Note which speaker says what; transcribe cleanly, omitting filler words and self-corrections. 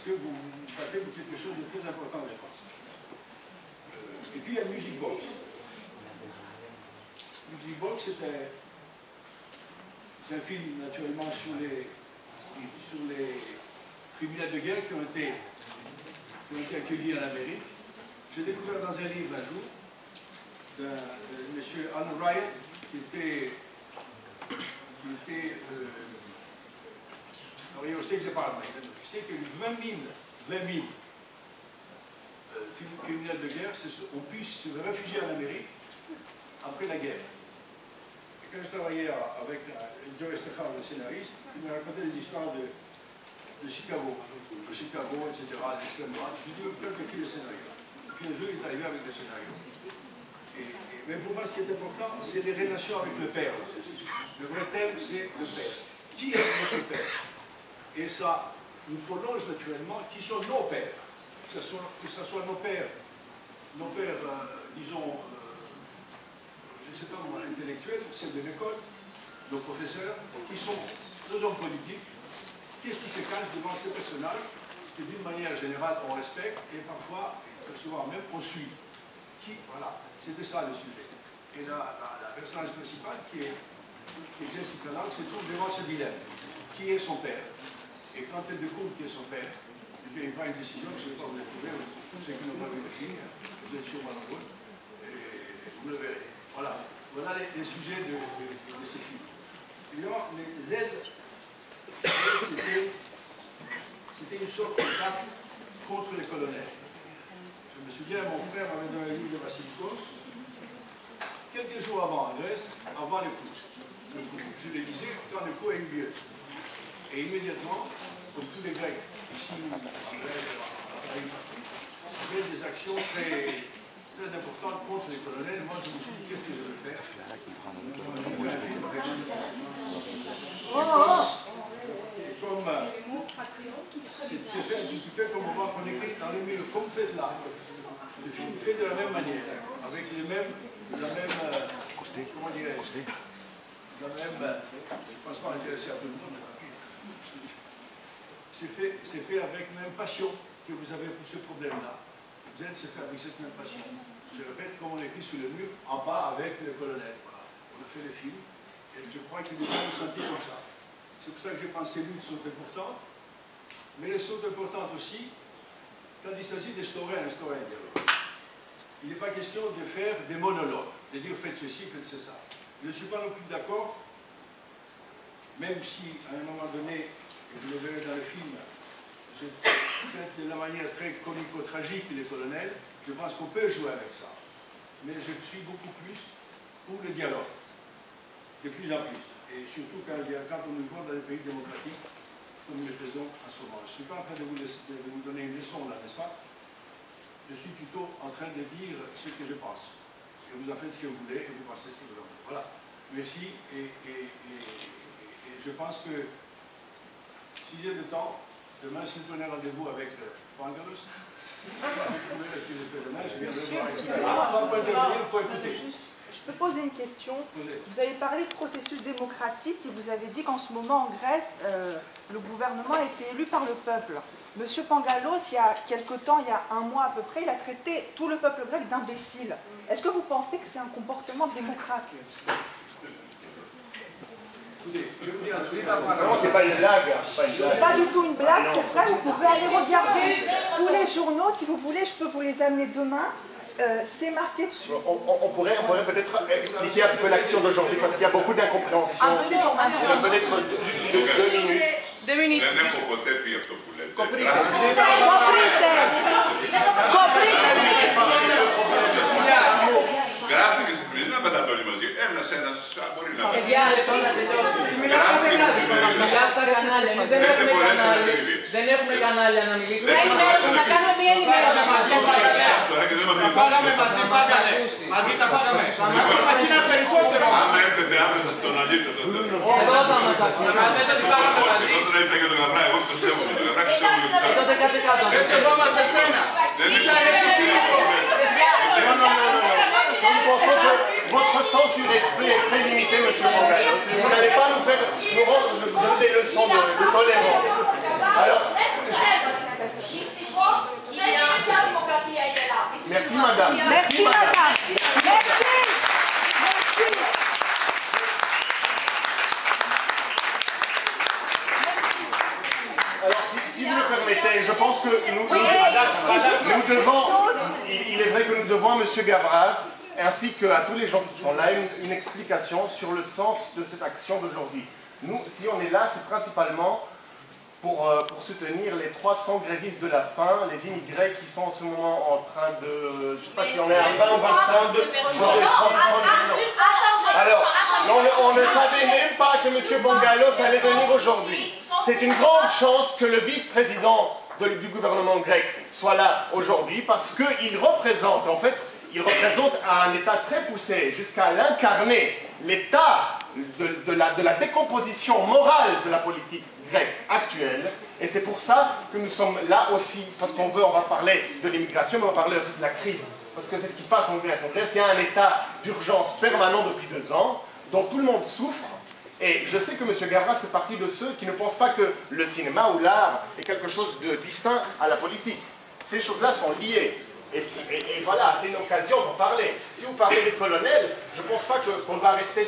Speaker 1: parce que vous partez pour quelque chose de très important, je pense. Et puis il y a Music Box. Music Box, c'est un film naturellement sur les criminels de guerre qui ont été accueillis en Amérique. J'ai découvert dans un livre un jour de M. Alan Ryan, qui était travaillait au State Department. Il a fixé qu'il y a eu 20 000 criminels de guerre ont pu se réfugier en Amérique après la guerre. Et quand je travaillais avec Joe Estechar, le scénariste, il me racontait des histoires de Chicago, etc., de l'extrême droite. Je lui ai dit, peut-être écrire le scénario. Et puis un jour, il est arrivé avec le scénario. Mais pour moi, ce qui est important, c'est les relations avec le père. Le vrai thème, c'est le père. Qui est notre père? Et ça nous prolonge naturellement qui sont nos pères. Que ce soit nos pères, disons, je ne sais pas moi, intellectuels, ceux de l'école, nos professeurs, qui sont nos hommes politiques. Qu'est-ce qui se cache devant ces personnages que d'une manière générale on respecte et parfois, et souvent même, on suit. Voilà, c'était ça le sujet. Et la personnage principale, qui est Jessica Lange, se trouve devant ce dilemme. Qui est son père? Et quand elle découvre qui est son père, elle prend une décision, je ne sais pas vous êtes trouvé, tous ceux qui n'ont pas vu le film, vous êtes sûrement nombreux, et vous le verrez. Voilà, voilà les sujets de ce film. Évidemment, les aides, c'était une sorte d'attaque contre les colonels. Je me souviens, mon frère m'avait donné un livre de Vassilikos, quelques jours avant, en Grèce, avant le coup. Je le lisais quand le coup a eu lieu. Et immédiatement, comme tous les Grecs, ici, il y avait des actions très importantes contre les colonels. Moi, je me suis dit, qu'est-ce que je vais faire? Et comme c'est fait un petit peu comme on voit qu'on écrit dans le mur, comme fait là. Le film est fait de la même manière, avec la même, comment dirais-je, la même, je ne pense pas intéresser à tout le monde, c'est fait avec la même passion que vous avez pour ce problème-là. Z, c'est fait avec cette même passion. Je répète, comme on écrit sur le mur, en bas avec le colonel. Voilà. On a fait le film, et je crois qu'il est bien ressenti comme ça. C'est pour ça que je pense que ces luttes sont importantes, mais elles sont importantes aussi quand il s'agit d'instaurer un dialogue. Il n'est pas question de faire des monologues, de dire faites ceci, faites ça. Je ne suis pas non plus d'accord, même si à un moment donné, et vous le verrez dans le film, je traite de la manière très comico-tragique les colonels, je pense qu'on peut jouer avec ça. Mais je suis beaucoup plus pour le dialogue, de plus en plus. Et surtout quand on nous voit dans les pays démocratiques, comme nous le faisons en ce moment. Je ne suis pas en train de vous donner une leçon là, n'est-ce pas? Je suis plutôt en train de dire ce que je pense. Et vous en faites ce que vous voulez et vous pensez ce que vous en voulez. Voilà. Merci. Et je pense que si j'ai le temps, demain, si vous prenez rendez-vous avec Pangalos, vous verrez ce que je fais demain, je viendrai voir ici. Pas pour intervenir, pour écouter.
Speaker 2: Je peux poser une question. Vous avez parlé de processus démocratique et vous avez dit qu'en ce moment en Grèce, le gouvernement a été élu par le peuple. Monsieur Pangalos, il y a quelque temps, il y a un mois à peu près, il a traité tout le peuple grec d'imbécile. Est-ce que vous pensez que c'est un comportement démocratique?
Speaker 3: Non, c'est pas une blague.
Speaker 2: C'est pas du tout une blague, c'est vrai. Vous pouvez aller regarder tous les journaux. Si vous voulez, je peux vous les amener demain. C'est marqué dessus.
Speaker 3: On pourrait peut-être expliquer un peu l'action d'aujourd'hui parce qu'il y a beaucoup d'incompréhension. Peut-être 2 minutes.
Speaker 4: 2 minutes.
Speaker 5: Grazie che si prende una patata di μαζί. Ένα μπορεί να πει.
Speaker 4: Παιδιά, μιλάτε κανάλια. Εμείς δεν έχουμε κανάλια να μιλήσουμε. Να κάνουμε μια ενημέρωση.
Speaker 6: Τα πάγαμε μαζί, πάγανε. Μαζί τα πάγαμε. Μαζί είναι περισσότερο.
Speaker 5: Άμα έρθετε αύριο θα τον αλήθεια τότε.
Speaker 4: Εδώ θα μας αφήνουν.
Speaker 5: Τότε να ήρθα και τον Γαβρά. Εγώ το σέβομαι. Το Γαβρά σέβομαι και τους
Speaker 4: Τότε κάτε κάτω.
Speaker 6: Δεν σεβόμαστε εσένα.
Speaker 3: Votre sens du l'esprit est très limité, monsieur Pangalos. Vous n'allez pas nous donner des leçons de tolérance. Alors, madame.
Speaker 2: Merci, madame. Merci.
Speaker 3: Alors, si vous le permettez, je pense que nous devons, il est vrai que nous devons à M. Gavras, ainsi qu'à tous les gens qui sont là, une explication sur le sens de cette action d'aujourd'hui. Nous, si on est là, c'est principalement pour soutenir les 300 grévistes de la faim, les immigrés qui sont en ce moment en train de... Je ne sais pas si on est à 20 ou 25 de... Alors, on ne savait même pas que M. Pangalos allait venir aujourd'hui. C'est une grande chance que le vice-président du gouvernement grec soit là aujourd'hui parce qu'il représente, en fait, il représente un état très poussé jusqu'à l'incarner l'état de la décomposition morale de la politique grecque actuelle. Et c'est pour ça que nous sommes là aussi, parce on va parler de l'immigration, mais on va parler aussi de la crise. Parce que c'est ce qui se passe en Grèce. En Grèce, il y a un état d'urgence permanent depuis 2 ans, dont tout le monde souffre. Et je sais que M. Gavras fait partie de ceux qui ne pensent pas que le cinéma ou l'art est quelque chose de distinct à la politique. Ces choses-là sont liées. Et voilà, c'est une occasion d'en parler. Si vous parlez des colonels, je ne pense pas qu'on va rester